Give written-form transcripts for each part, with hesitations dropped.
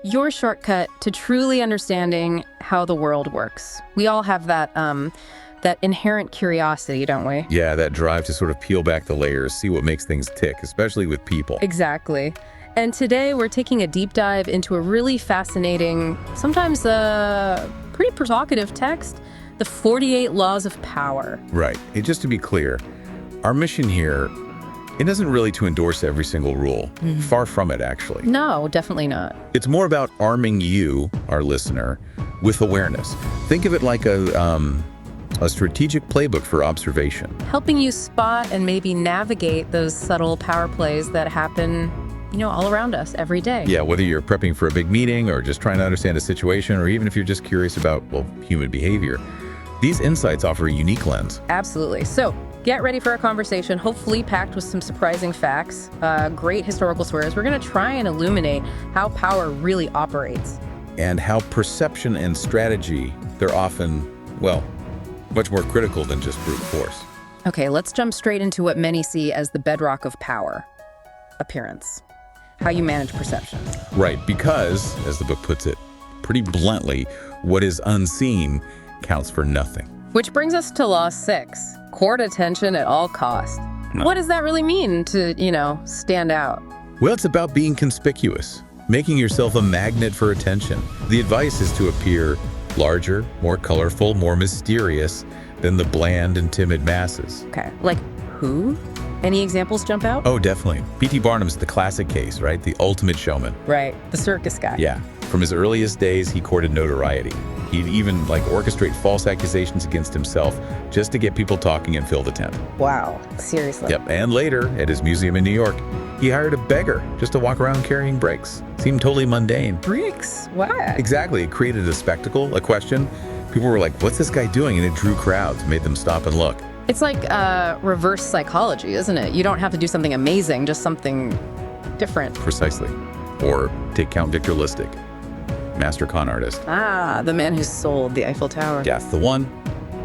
Your shortcut to truly understanding how the world works. We all have that inherent curiosity, don't we? Yeah, that drive to sort of peel back the layers, see what makes things tick, especially with people. Exactly. And today we're taking a deep dive into a really fascinating, sometimes pretty provocative text, the 48 Laws of Power. Right. And just to be clear, our mission here, it isn't really to endorse every single rule. Far from it, actually. No, definitely not. It's more about arming you, our listener, with awareness. Think of it like a strategic playbook for observation. Helping you spot and maybe navigate those subtle power plays that happen, all around us every day. Yeah, whether you're prepping for a big meeting or just trying to understand a situation, or even if you're just curious about, human behavior, these insights offer a unique lens. Absolutely. So get ready for a conversation, hopefully packed with some surprising facts, great historical stories. We're going to try and illuminate how power really operates. And how perception and strategy, they're often, much more critical than just brute force. Okay, let's jump straight into what many see as the bedrock of power: appearance. How you manage perception. Right, because, as the book puts it pretty bluntly, what is unseen counts for nothing. Which brings us to Law 6, court attention at all costs. What does that really mean to, stand out? Well, it's about being conspicuous, making yourself a magnet for attention. The advice is to appear larger, more colorful, more mysterious than the bland and timid masses. Okay, like who? Any examples jump out? Oh, definitely. P.T. Barnum's the classic case, right? The ultimate showman. Right, the circus guy. Yeah. From his earliest days, he courted notoriety. He'd even orchestrate false accusations against himself just to get people talking and fill the tent. Wow, seriously. Yep, and later, at his museum in New York, he hired a beggar just to walk around carrying bricks. Seemed totally mundane. Bricks? What? Exactly. It created a spectacle, a question. People were like, what's this guy doing? And it drew crowds, made them stop and look. It's like reverse psychology, isn't it? You don't have to do something amazing, just something different. Precisely. Or take Count Victor Lustig, master con artist. Ah, the man who sold the Eiffel Tower. Yeah, the one.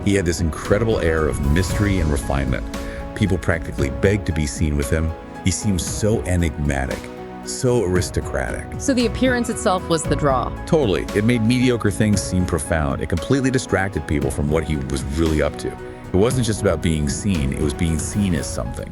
He had this incredible air of mystery and refinement. People practically begged to be seen with him. He seemed so enigmatic, so aristocratic. So the appearance itself was the draw. Totally. It made mediocre things seem profound. It completely distracted people from what he was really up to. It wasn't just about being seen, it was being seen as something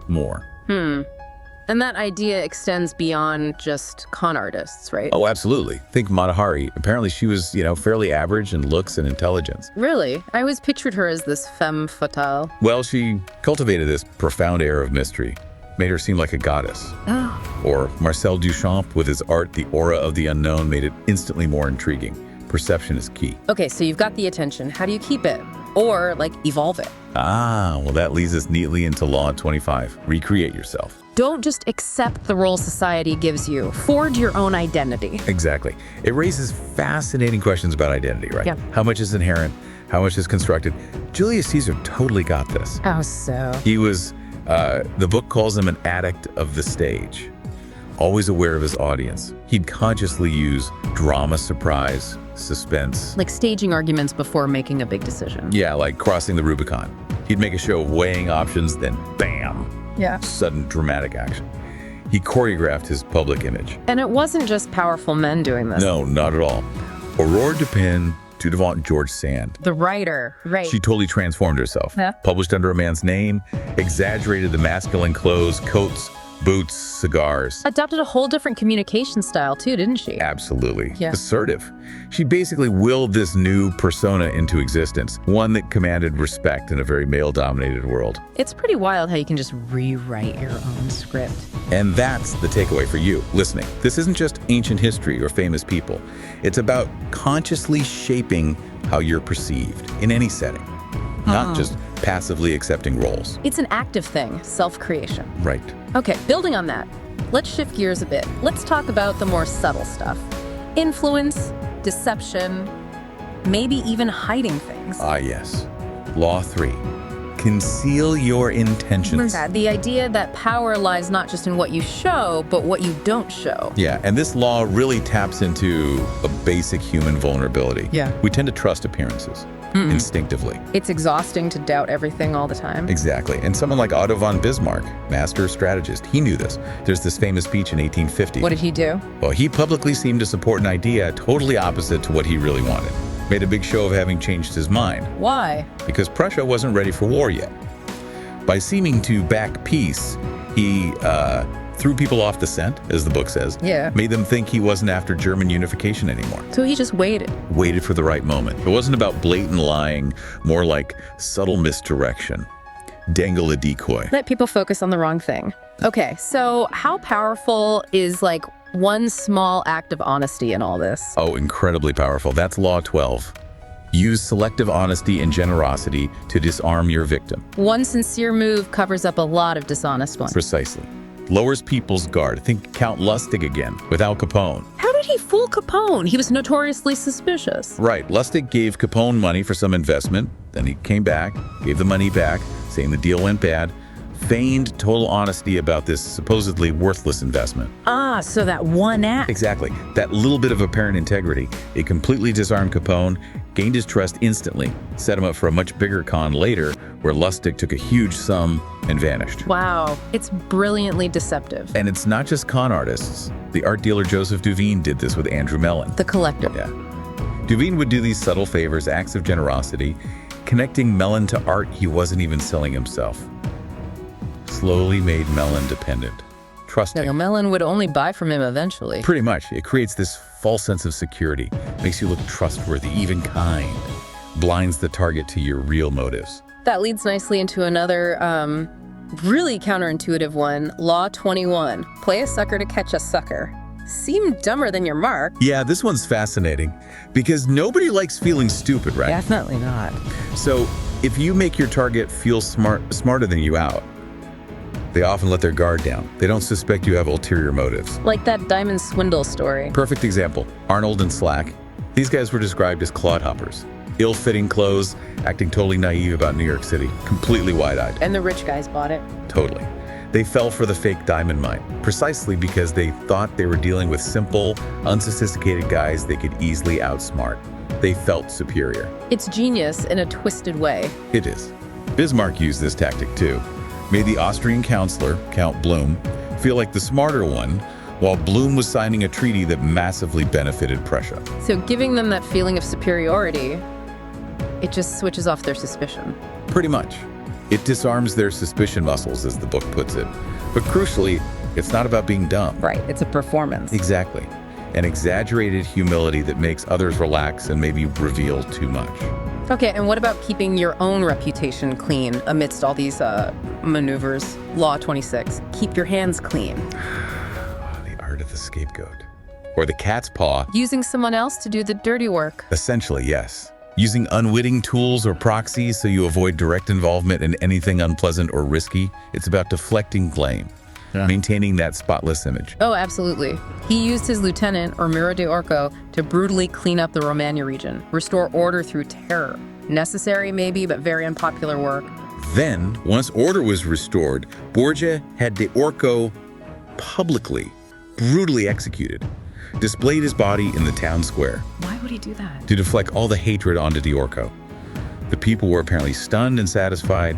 more. And that idea extends beyond just con artists, right? Oh, absolutely. Think Mata Hari. Apparently she was, fairly average in looks and intelligence. Really? I always pictured her as this femme fatale. Well, she cultivated this profound air of mystery, made her seem like a goddess. Oh. Or Marcel Duchamp, with his art, the aura of the unknown, made it instantly more intriguing. Perception is key. Okay, so you've got the attention. How do you keep it? Or, evolve it? Well, that leads us neatly into Law 25. Recreate yourself. Don't just accept the role society gives you. Forge your own identity. Exactly. It raises fascinating questions about identity, right? Yeah. How much is inherent? How much is constructed? Julius Caesar totally got this. How so? He was, the book calls him an addict of the stage. Always aware of his audience. He'd consciously use drama, surprise, suspense. Like staging arguments before making a big decision. Yeah, like crossing the Rubicon. He'd make a show of weighing options, then bam, Yeah. sudden dramatic action. He choreographed his public image. And it wasn't just powerful men doing this. No, not at all. Aurore Dupin to Devant George Sand. The writer, right. She totally transformed herself. Yeah. Published under a man's name, exaggerated the masculine clothes, coats, boots, cigars. Adopted a whole different communication style too, didn't she? Absolutely. Yeah. Assertive. She basically willed this new persona into existence, one that commanded respect in a very male-dominated world. It's pretty wild how you can just rewrite your own script. And that's the takeaway for you, listening. This isn't just ancient history or famous people. It's about consciously shaping how you're perceived in any setting, not just passively accepting roles. It's an active thing, self-creation. Right. Okay, building on that, let's shift gears a bit. Let's talk about the more subtle stuff. Influence, deception, maybe even hiding things. Ah, yes. Law 3. Conceal your intentions. The idea that power lies not just in what you show, but what you don't show. Yeah, and this law really taps into a basic human vulnerability. Yeah. We tend to trust appearances. instinctively. It's exhausting to doubt everything all the time. Exactly. And someone like Otto von Bismarck, master strategist, he knew this. There's this famous speech in 1850. What did he do? Well, he publicly seemed to support an idea totally opposite to what he really wanted. Made a big show of having changed his mind. Why? Because Prussia wasn't ready for war yet. By seeming to back peace, he threw people off the scent, as the book says. Yeah. Made them think he wasn't after German unification anymore. So he just waited. Waited for the right moment. It wasn't about blatant lying, more like subtle misdirection. Dangle a decoy. Let people focus on the wrong thing. Okay, so how powerful is like one small act of honesty in all this? Oh, incredibly powerful. That's Law 12. Use selective honesty and generosity to disarm your victim. One sincere move covers up a lot of dishonest ones. Precisely. Lowers people's guard. Think Count Lustig again, with Al Capone. How did he fool Capone? He was notoriously suspicious. Right. Lustig gave Capone money for some investment. Then he came back, gave the money back, saying the deal went bad. Feigned total honesty about this supposedly worthless investment. Ah, so that one act. Exactly. That little bit of apparent integrity. It completely disarmed Capone, gained his trust instantly, set him up for a much bigger con later, where Lustig took a huge sum and vanished. Wow, it's brilliantly deceptive. And it's not just con artists. The art dealer Joseph Duveen did this with Andrew Mellon. The collector. Yeah. Duveen would do these subtle favors, acts of generosity, connecting Mellon to art he wasn't even selling himself. Slowly made Mellon dependent, trusting. Now, Mellon would only buy from him eventually. Pretty much. It creates this false sense of security, makes you look trustworthy, even kind, blinds the target to your real motives. That leads nicely into another really counterintuitive one, Law 21. Play a sucker to catch a sucker. Seem dumber than your mark. Yeah, this one's fascinating because nobody likes feeling stupid, right? Definitely not. So if you make your target feel smarter than you out, they often let their guard down. They don't suspect you have ulterior motives. Like that diamond swindle story. Perfect example, Arnold and Slack. These guys were described as clodhoppers. Ill-fitting clothes, acting totally naive about New York City, completely wide-eyed. And the rich guys bought it. Totally. They fell for the fake diamond mine, precisely because they thought they were dealing with simple, unsophisticated guys they could easily outsmart. They felt superior. It's genius in a twisted way. It is. Bismarck used this tactic too. Made the Austrian counselor, Count Blum, feel like the smarter one, while Blum was signing a treaty that massively benefited Prussia. So giving them that feeling of superiority, it just switches off their suspicion. Pretty much. It disarms their suspicion muscles, as the book puts it. But crucially, it's not about being dumb. Right, it's a performance. Exactly. An exaggerated humility that makes others relax and maybe reveal too much. Okay, and what about keeping your own reputation clean amidst all these maneuvers? Law 26, keep your hands clean. The art of the scapegoat. Or the cat's paw. Using someone else to do the dirty work. Essentially, yes. Using unwitting tools or proxies so you avoid direct involvement in anything unpleasant or risky. It's about deflecting blame, maintaining that spotless image. Oh, absolutely. He used his lieutenant, or Miro de Orco, to brutally clean up the Romagna region, restore order through terror. Necessary, maybe, but very unpopular work. Then, once order was restored, Borgia had de Orco publicly, brutally executed. Displayed his body in the town square. Why would he do that? To deflect all the hatred onto de Orco. The people were apparently stunned and satisfied.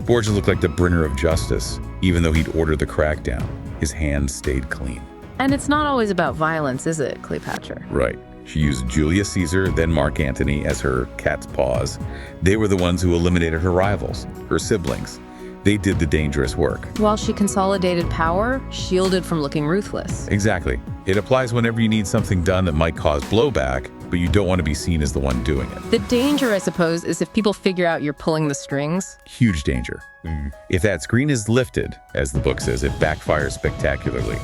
Borgia looked like the bringer of justice, even though he'd ordered the crackdown. His hands stayed clean. And it's not always about violence, is it, Cleopatra? Right. She used Julius Caesar, then Mark Antony, as her cat's paws. They were the ones who eliminated her rivals, her siblings. They did the dangerous work. While she consolidated power, shielded from looking ruthless. Exactly. It applies whenever you need something done that might cause blowback, but you don't want to be seen as the one doing it. The danger, I suppose, is if people figure out you're pulling the strings. Huge danger. If that screen is lifted, as the book says, it backfires spectacularly.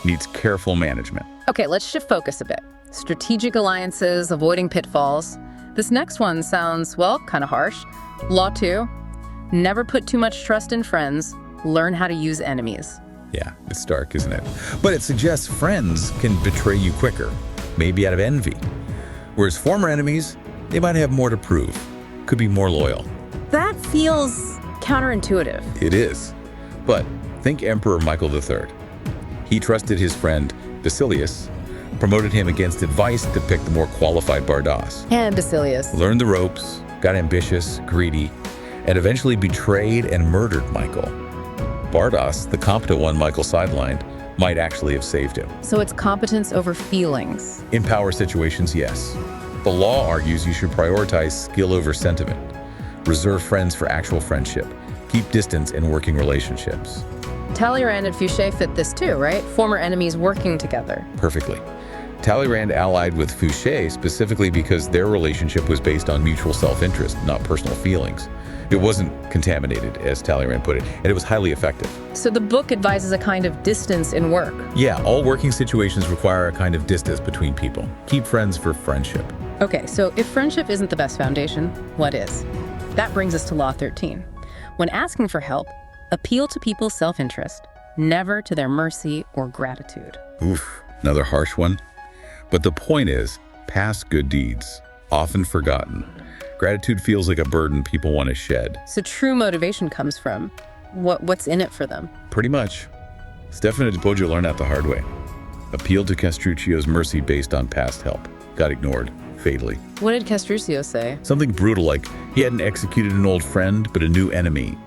Needs careful management. Okay, let's shift focus a bit. Strategic alliances, avoiding pitfalls. This next one sounds, well, kind of harsh. Law 2, never put too much trust in friends. Learn how to use enemies. Yeah, it's dark, isn't it? But it suggests friends can betray you quicker, maybe out of envy. Whereas former enemies, they might have more to prove, could be more loyal. That feels counterintuitive. It is. But think Emperor Michael III. He trusted his friend Basilius, promoted him against advice to pick the more qualified Bardas. And Basilius. Learned the ropes, got ambitious, greedy, and eventually betrayed and murdered Michael. Bardas, the competent one Michael sidelined, might actually have saved him. So it's competence over feelings. In power situations, yes. The law argues you should prioritize skill over sentiment. Reserve friends for actual friendship. Keep distance in working relationships. Talleyrand and Fouché fit this too, right? Former enemies working together. Perfectly. Talleyrand allied with Fouché specifically because their relationship was based on mutual self-interest, not personal feelings. It wasn't contaminated, as Talleyrand put it, and it was highly effective. So the book advises a kind of distance in work. Yeah, all working situations require a kind of distance between people. Keep friends for friendship. Okay, so if friendship isn't the best foundation, what is? That brings us to Law 13. When asking for help, appeal to people's self-interest, never to their mercy or gratitude. Oof, another harsh one. But the point is, past good deeds, often forgotten. Gratitude feels like a burden people want to shed. So true motivation comes from what's in it for them. Pretty much. Stefano di Poggio learned that the hard way. Appealed to Castruccio's mercy based on past help. Got ignored, fatally. What did Castruccio say? Something brutal like he hadn't executed an old friend, but a new enemy.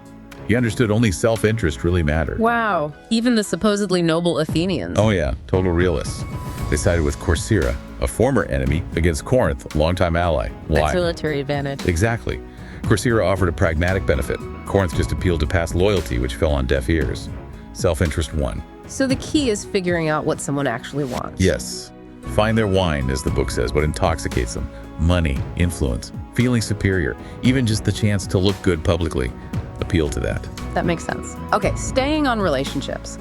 He understood only self-interest really mattered. Wow, even the supposedly noble Athenians. Oh yeah, total realists. They sided with Corcyra, a former enemy, against Corinth, a longtime ally. Why? That's military advantage. Exactly. Corcyra offered a pragmatic benefit. Corinth just appealed to past loyalty, which fell on deaf ears. Self-interest won. So the key is figuring out what someone actually wants. Yes. Find their wine, as the book says, what intoxicates them. Money, influence, feeling superior, even just the chance to look good publicly. Appeal to that. That makes sense. Okay, staying on relationships.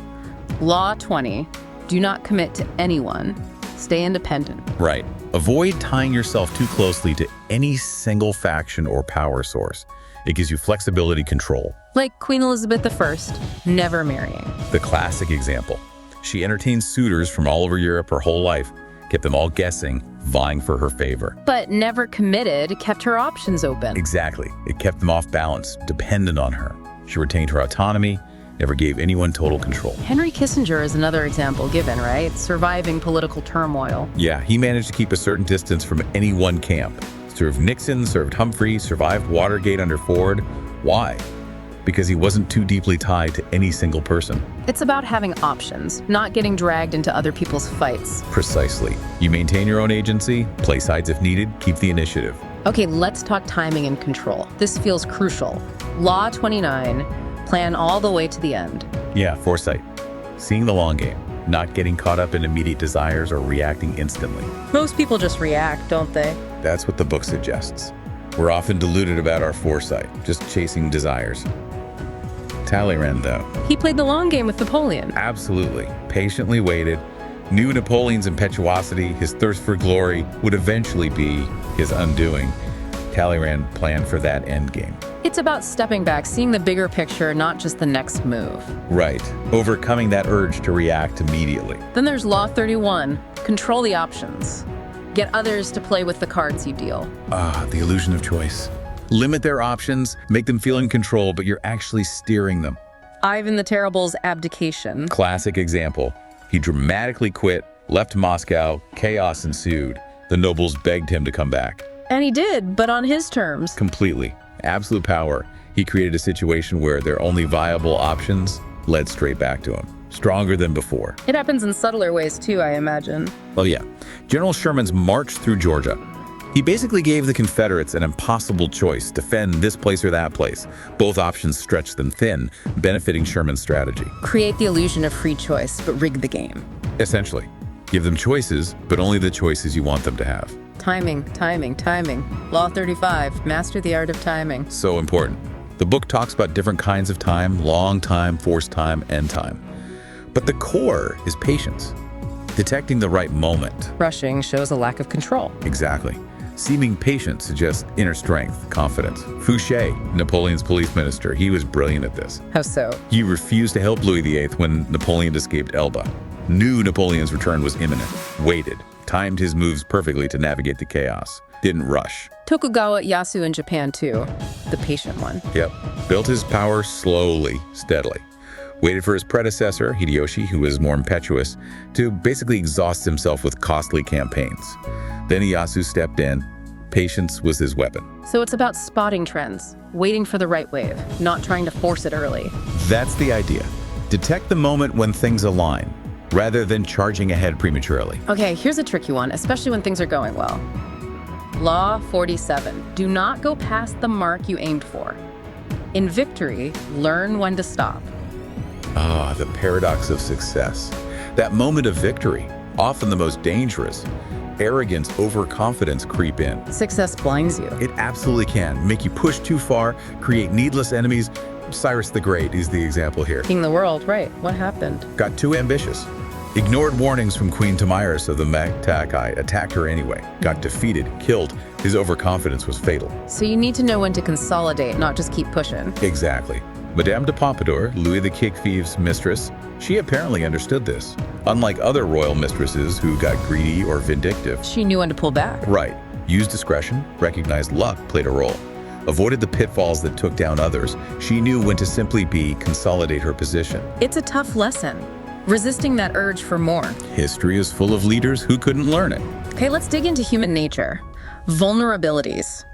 Law 20, do not commit to anyone. Stay independent. Right. Avoid tying yourself too closely to any single faction or power source. It gives you flexibility control. Like Queen Elizabeth I, never marrying. The classic example. She entertained suitors from all over Europe her whole life, kept them all guessing, vying for her favor. But never committed, kept her options open. Exactly. It kept them off balance, dependent on her. She retained her autonomy, never gave anyone total control. Henry Kissinger is another example given, right? Surviving political turmoil. Yeah, he managed to keep a certain distance from any one camp. Served Nixon, served Humphrey, survived Watergate under Ford. Why? Because he wasn't too deeply tied to any single person. It's about having options, not getting dragged into other people's fights. Precisely. You maintain your own agency, play sides if needed, keep the initiative. Okay, let's talk timing and control. This feels crucial. Law 29, plan all the way to the end. Yeah, foresight. Seeing the long game, not getting caught up in immediate desires or reacting instantly. Most people just react, don't they? That's what the book suggests. We're often deluded about our foresight, just chasing desires. Talleyrand, though. He played the long game with Napoleon. Absolutely. Patiently waited, knew Napoleon's impetuosity, his thirst for glory, would eventually be his undoing. Talleyrand planned for that endgame. It's about stepping back, seeing the bigger picture, not just the next move. Right. Overcoming that urge to react immediately. Then there's Law 31, control the options. Get others to play with the cards you deal. The illusion of choice. Limit their options, make them feel in control, but you're actually steering them. Ivan the Terrible's abdication. Classic example. He dramatically quit, left Moscow, chaos ensued. The nobles begged him to come back. And he did, but on his terms. Completely. Absolute power. He created a situation where their only viable options led straight back to him. Stronger than before. It happens in subtler ways too, I imagine. Oh yeah. General Sherman's march through Georgia. He basically gave the Confederates an impossible choice, defend this place or that place. Both options stretched them thin, benefiting Sherman's strategy. Create the illusion of free choice, but rig the game. Essentially. Give them choices, but only the choices you want them to have. Timing, timing, timing. Law 35, master the art of timing. So important. The book talks about different kinds of time, long time, forced time, end time. But the core is patience. Detecting the right moment. Rushing shows a lack of control. Exactly. Seeming patient suggests inner strength, confidence. Fouché, Napoleon's police minister, he was brilliant at this. How so? He refused to help Louis VIII when Napoleon escaped Elba. Knew Napoleon's return was imminent. Waited. Timed his moves perfectly to navigate the chaos. Didn't rush. Tokugawa Ieyasu in Japan too. The patient one. Yep. Built his power slowly, steadily. Waited for his predecessor, Hideyoshi, who was more impetuous, to basically exhaust himself with costly campaigns. Then Ieyasu stepped in, Patience was his weapon. So it's about spotting trends, waiting for the right wave, not trying to force it early. That's the idea. Detect the moment when things align, rather than charging ahead prematurely. Okay, here's a tricky one, especially when things are going well. Law 47. Do not go past the mark you aimed for. In victory, learn when to stop. Ah, the paradox of success. That moment of victory, often the most dangerous. Arrogance, overconfidence creep in. Success blinds you. It absolutely can. Make you push too far, create needless enemies. Cyrus the Great is the example here. King the world, right. What happened? Got too ambitious. Ignored warnings from Queen Tamiris of the Magtakai, attacked her anyway. Got defeated, killed. His overconfidence was fatal. So you need to know when to consolidate, not just keep pushing. Exactly. Madame de Pompadour, Louis the Kick-Thief's mistress, she apparently understood this. Unlike other royal mistresses who got greedy or vindictive. She knew when to pull back. Right. Used discretion, recognized luck played a role. Avoided the pitfalls that took down others. She knew when to simply consolidate her position. It's a tough lesson. Resisting that urge for more. History is full of leaders who couldn't learn it. Okay, let's dig into human nature. Vulnerabilities.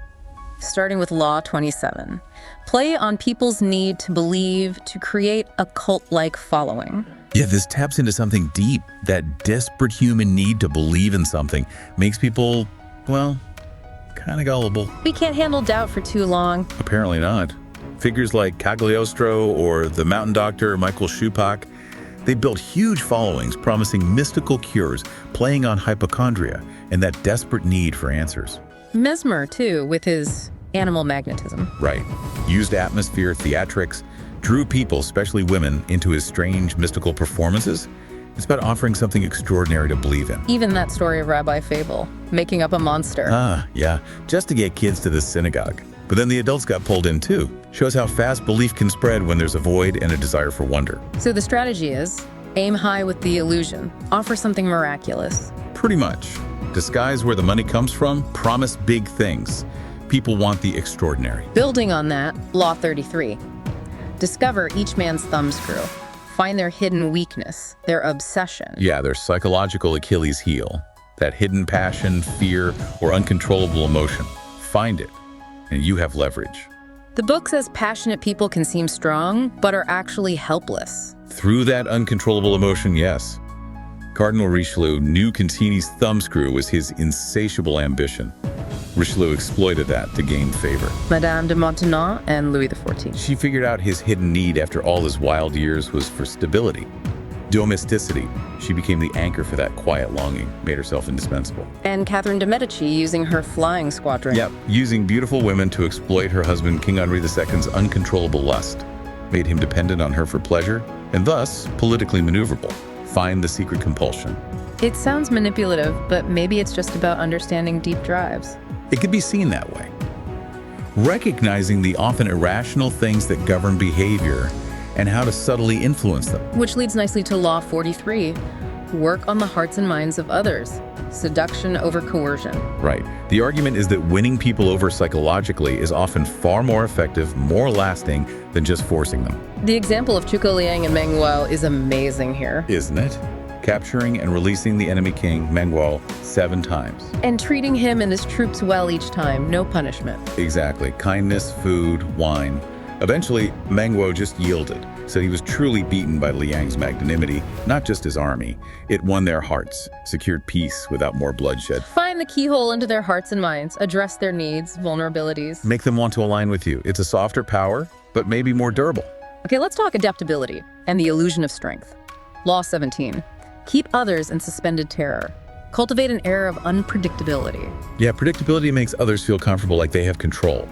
Starting with Law 27. Play on people's need to believe to create a cult-like following. Yeah, this taps into something deep. That desperate human need to believe in something makes people, well, kind of gullible. We can't handle doubt for too long. Apparently not. Figures like Cagliostro or the mountain doctor Michael Schupak, they built huge followings promising mystical cures, playing on hypochondria and that desperate need for answers. Mesmer, too, with his animal magnetism. Right. Used atmosphere, theatrics, drew people, especially women, into his strange mystical performances. It's about offering something extraordinary to believe in. Even that story of Rabbi Fable, making up a monster. Ah, yeah, just to get kids to the synagogue. But then the adults got pulled in too. Shows how fast belief can spread when there's a void and a desire for wonder. So the strategy is, aim high with the illusion. Offer something miraculous. Pretty much. Disguise where the money comes from, promise big things. People want the extraordinary. Building on that, Law 33. Discover each man's thumbscrew. Find their hidden weakness, their obsession. Yeah, their psychological Achilles heel. That hidden passion, fear, or uncontrollable emotion. Find it, and you have leverage. The book says passionate people can seem strong, but are actually helpless. Through that uncontrollable emotion, yes. Cardinal Richelieu knew Concini's thumbscrew was his insatiable ambition. Richelieu exploited that to gain favor. Madame de Maintenon and Louis XIV. She figured out his hidden need after all his wild years was for stability. Domesticity. She became the anchor for that quiet longing, made herself indispensable. And Catherine de Medici using her flying squadron. Yep, using beautiful women to exploit her husband King Henri II's uncontrollable lust. Made him dependent on her for pleasure, and thus politically maneuverable. Find the secret compulsion. It sounds manipulative, but maybe it's just about understanding deep drives. It could be seen that way. Recognizing the often irrational things that govern behavior and how to subtly influence them. Which leads nicely to Law 43. Work on the hearts and minds of others. Seduction over coercion. Right. The argument is that winning people over psychologically is often far more effective, more lasting than just forcing them. The example of Zhuge Liang and Meng Huo is amazing here. Isn't it? Capturing and releasing the enemy king, Meng Huo, 7 times. And treating him and his troops well each time, no punishment. Exactly. Kindness, food, wine. Eventually, Meng Huo just yielded, so he was truly beaten by Liang's magnanimity, not just his army. It won their hearts, secured peace without more bloodshed. Find the keyhole into their hearts and minds, address their needs, vulnerabilities. Make them want to align with you. It's a softer power, but maybe more durable. Okay, let's talk adaptability and the illusion of strength. Law 17. Keep others in suspended terror. Cultivate an air of unpredictability. Yeah, predictability makes others feel comfortable, like they have control.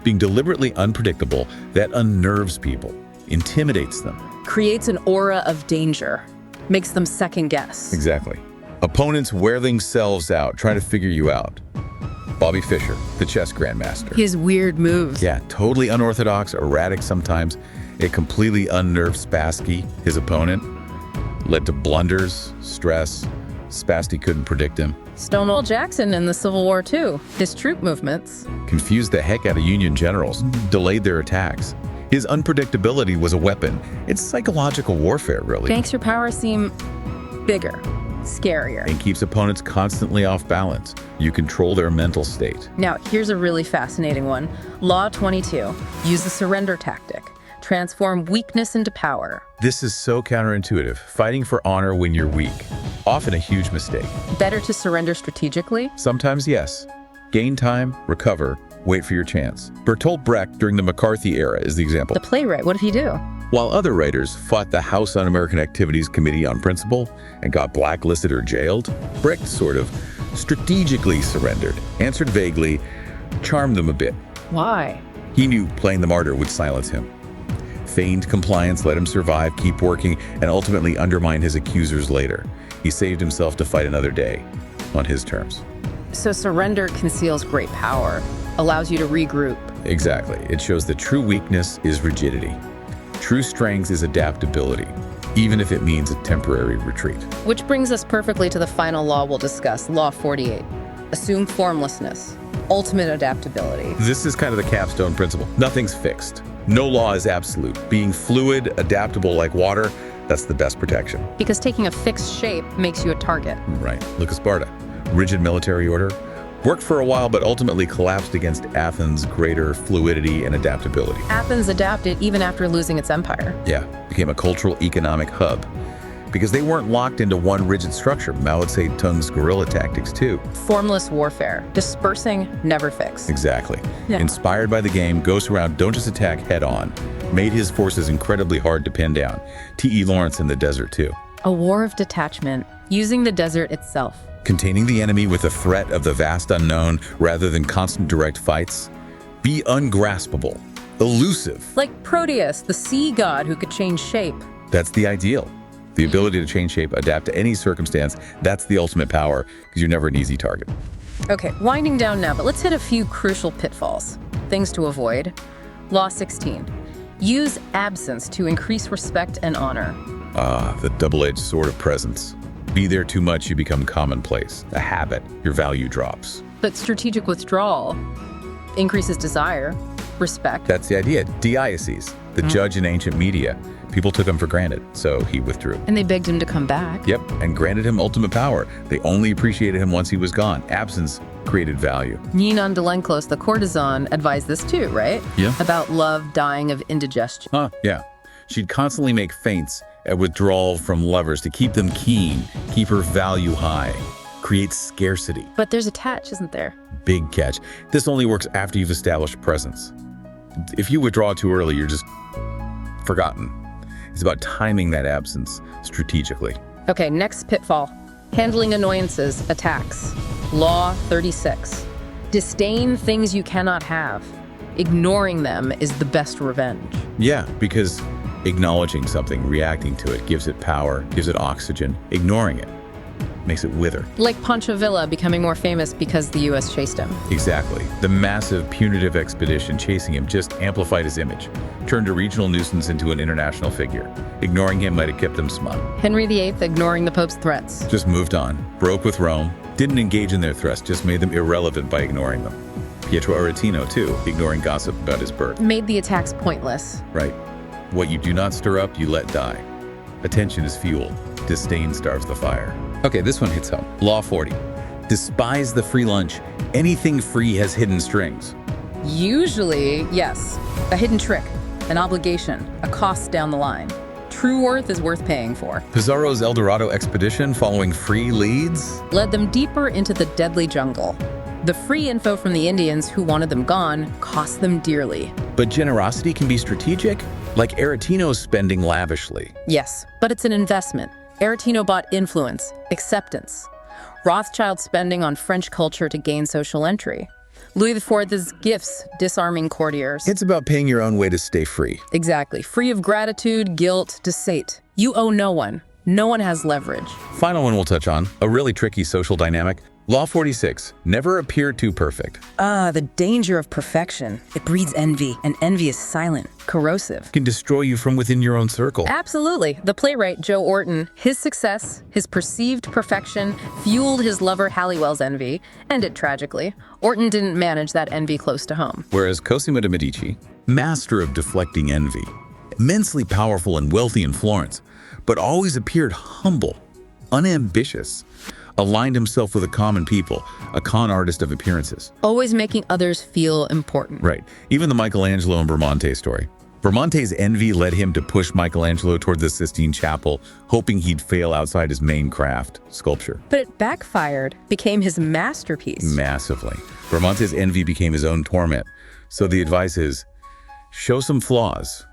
Being deliberately unpredictable, that unnerves people, intimidates them. Creates an aura of danger. Makes them second guess. Exactly. Opponents wear themselves out, trying to figure you out. Bobby Fischer, the chess grandmaster. His weird moves. Yeah, totally unorthodox, erratic sometimes. It completely unnerved Spassky, his opponent. Led to blunders, stress. Spassky couldn't predict him. Stonewall Jackson in the Civil War too. His troop movements. Confused the heck out of Union generals, delayed their attacks. His unpredictability was a weapon. It's psychological warfare, really. Makes your power seem bigger, scarier. And keeps opponents constantly off balance. You control their mental state. Now, here's a really fascinating one. Law 22. Use the surrender tactic. Transform weakness into power. This is so counterintuitive. Fighting for honor when you're weak. Often a huge mistake. Better to surrender strategically? Sometimes yes. Gain time, recover, wait for your chance. Bertolt Brecht during the McCarthy era is the example. The playwright, what did he do? While other writers fought the House Un-American Activities Committee on principle and got blacklisted or jailed, Brecht sort of strategically surrendered, answered vaguely, charmed them a bit. Why? He knew playing the martyr would silence him. Feigned compliance let him survive, keep working, and ultimately undermine his accusers later. He saved himself to fight another day, on his terms. So surrender conceals great power, allows you to regroup. Exactly. It shows that true weakness is rigidity. True strength is adaptability, even if it means a temporary retreat. Which brings us perfectly to the final law we'll discuss, Law 48. Assume formlessness, ultimate adaptability. This is kind of the capstone principle. Nothing's fixed. No law is absolute. Being fluid, adaptable like water, that's the best protection. Because taking a fixed shape makes you a target. Right. Look at Sparta. Rigid military order. Worked for a while, but ultimately collapsed against Athens' greater fluidity and adaptability. Athens adapted even after losing its empire. Yeah, became a cultural economic hub. Because they weren't locked into one rigid structure. Mao Zedong's guerrilla tactics too. Formless warfare. Dispersing, never fix. Exactly. Yeah. Inspired by the game, goes around, don't just attack head on. Made his forces incredibly hard to pin down. T.E. Lawrence in the desert too. A war of detachment, using the desert itself. Containing the enemy with a threat of the vast unknown rather than constant direct fights. Be ungraspable, elusive. Like Proteus, the sea god who could change shape. That's the ideal. The ability to change shape, adapt to any circumstance, that's the ultimate power, because you're never an easy target. Okay, winding down now, but let's hit a few crucial pitfalls. Things to avoid. Law 16. Use absence to increase respect and honor. Ah, the double-edged sword of presence. Be there too much, you become commonplace. A habit, your value drops. But strategic withdrawal increases desire, respect. That's the idea. Diocese, the judge in ancient media. People took him for granted, so he withdrew. And they begged him to come back. Yep, and granted him ultimate power. They only appreciated him once he was gone. Absence created value. Ninon de Lenclos, the courtesan, advised this too, right? Yeah. About love dying of indigestion. Huh, yeah. She'd constantly make feints at withdrawal from lovers to keep them keen, keep her value high, create scarcity. But there's a catch, isn't there? Big catch. This only works after you've established presence. If you withdraw too early, you're just forgotten. It's about timing that absence strategically. Okay, next pitfall. Handling annoyances, attacks. Law 36. Disdain things you cannot have. Ignoring them is the best revenge. Yeah, because acknowledging something, reacting to it, gives it power, gives it oxygen. Ignoring it makes it wither. Like Pancho Villa becoming more famous because the U.S. chased him. Exactly. The massive punitive expedition chasing him just amplified his image, turned a regional nuisance into an international figure. Ignoring him might have kept him smug. Henry VIII ignoring the Pope's threats. Just moved on, broke with Rome, didn't engage in their threats, just made them irrelevant by ignoring them. Pietro Aretino, too, ignoring gossip about his birth. Made the attacks pointless. Right. What you do not stir up, you let die. Attention is fuel. Disdain starves the fire. Okay, this one hits home. Law 40. Despise the free lunch. Anything free has hidden strings. Usually, yes. A hidden trick, an obligation, a cost down the line. True worth is worth paying for. Pizarro's El Dorado expedition following free leads? Led them deeper into the deadly jungle. The free info from the Indians who wanted them gone cost them dearly. But generosity can be strategic, like Aretino's spending lavishly. Yes, but it's an investment. Aretino bought influence, acceptance. Rothschild spending on French culture to gain social entry. Louis XIV's gifts, disarming courtiers. It's about paying your own way to stay free. Exactly. Free of gratitude, guilt, deceit. You owe no one. No one has leverage. Final one we'll touch on, a really tricky social dynamic. Law 46, never appear too perfect. The danger of perfection. It breeds envy, and envy is silent, corrosive. Can destroy you from within your own circle. Absolutely. The playwright Joe Orton, his success, his perceived perfection, fueled his lover Halliwell's envy, ended tragically. Orton didn't manage that envy close to home. Whereas Cosimo de' Medici, master of deflecting envy, immensely powerful and wealthy in Florence, but always appeared humble, unambitious, aligned himself with a common people, a con artist of appearances. Always making others feel important. Right. Even the Michelangelo and Bramante story. Bramante's envy led him to push Michelangelo toward the Sistine Chapel, hoping he'd fail outside his main craft, sculpture. But it backfired, became his masterpiece. Massively. Bramante's envy became his own torment. So the advice is, show some flaws,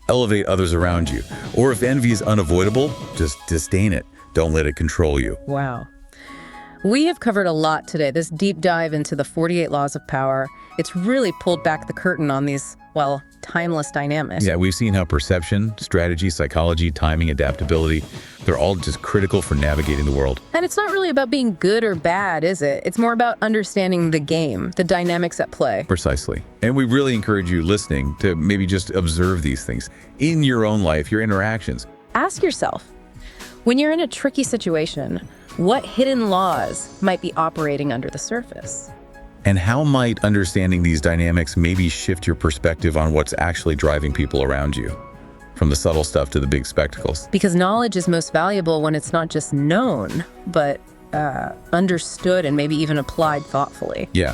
elevate others around you. Or if envy is unavoidable, just disdain it. Don't let it control you. Wow. We have covered a lot today, this deep dive into the 48 laws of power. It's really pulled back the curtain on these, well, timeless dynamics. Yeah, we've seen how perception, strategy, psychology, timing, adaptability, they're all just critical for navigating the world. And it's not really about being good or bad, is it? It's more about understanding the game, the dynamics at play. Precisely. And we really encourage you listening to maybe just observe these things in your own life, your interactions. Ask yourself, when you're in a tricky situation, what hidden laws might be operating under the surface? And how might understanding these dynamics maybe shift your perspective on what's actually driving people around you, from the subtle stuff to the big spectacles? Because knowledge is most valuable when it's not just known, but understood and maybe even applied thoughtfully. Yeah,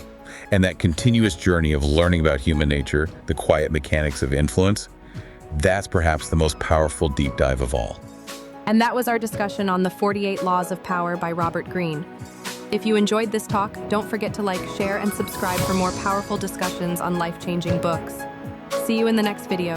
and that continuous journey of learning about human nature, the quiet mechanics of influence, that's perhaps the most powerful deep dive of all. And that was our discussion on the 48 Laws of Power by Robert Greene. If you enjoyed this talk, don't forget to like, share, and subscribe for more powerful discussions on life-changing books. See you in the next video.